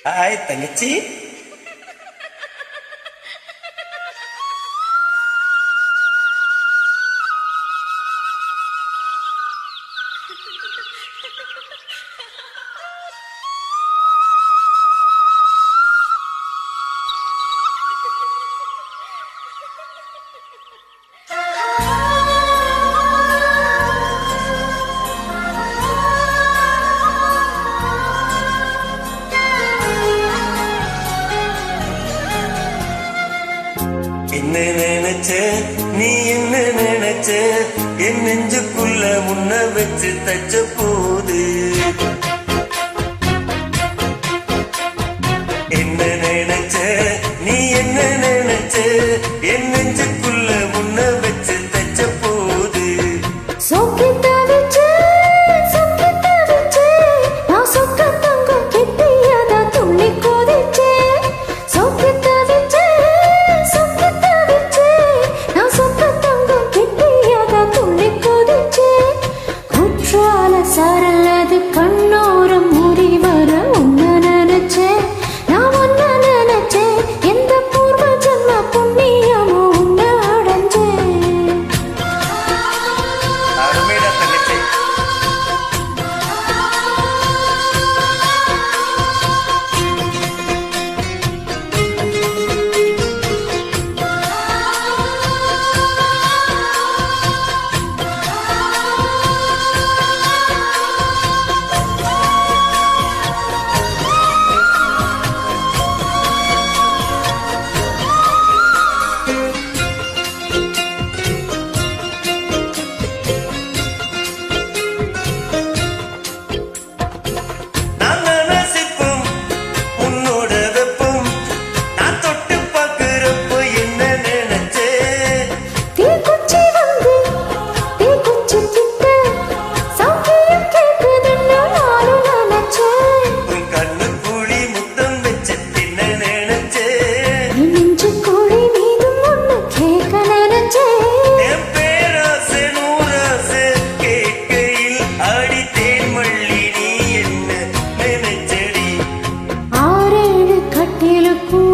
Hi தங்கச்சி. என்ன நினைச்ச நீ என்ன நினைச்ச என் நெஞ்சுக்குள்ள முன்ன வச்சு தச்ச போது என்ன நினைச்ச நீ என்ன நினைச்ச என் நெஞ்சுக்குள்ள முன்ன வச்சு தச்ச போது சரலது கண்ணோரம் முறி வர உன்ன நினைச்சே நான் ஒன்ன நினைச்சே எந்த பூர்வ ஜன்ம புண்ணியமோ உன்ன அடைஞ்சே.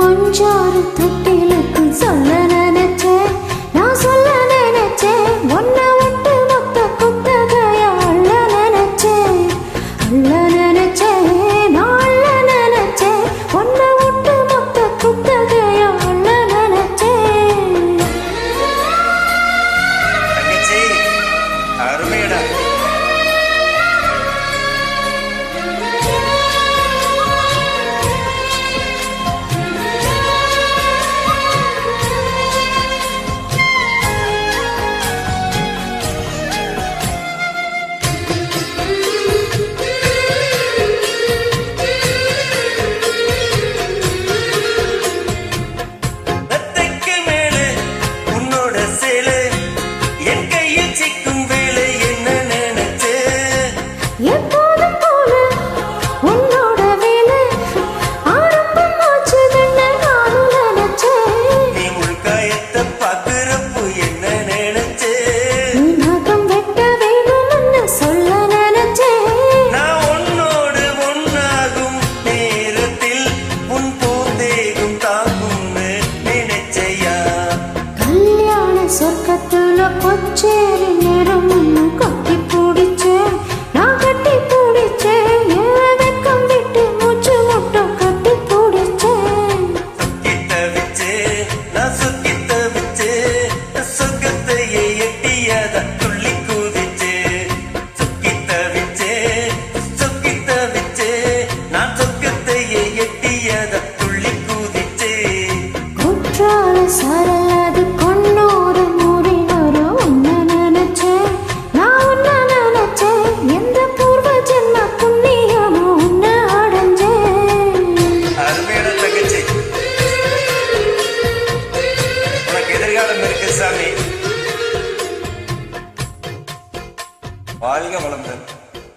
அஞ்சாறு தொட்டிலுக்கு சொல்ல நினைச்சேன் நான் சொல்ல நினைச்சேன் ஒன்ன விட்டு மொத்த குத்தகையா அள்ள நினைச்சேன் நான் அள்ள நினைச்சேன் ஒன்ன விட்டு மொத்த குத்தகையா அள்ள நினைச்சேன். அருமையடா. சொர்க்கத்துல கொச்சேரி நேரம் கட்டி பிடிச்சேன் நான் கட்டி பிடிச்சேன் என் வெக்கம் விட்டு மூச்சு முட்டம் கட்டி பிடிச்சேன். நான் சுத்தி தவிச்சே சொர்க்கத்தையே எட்டியாத துள்ளி கூதிச்சே சுக்கி தவிச்சே நான் சொர்க்கத்தையே எட்டியாத துள்ளி கூதிச்சே. குற்றால சரலது வாழ்க வளமுடன்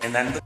என் நண்பர்.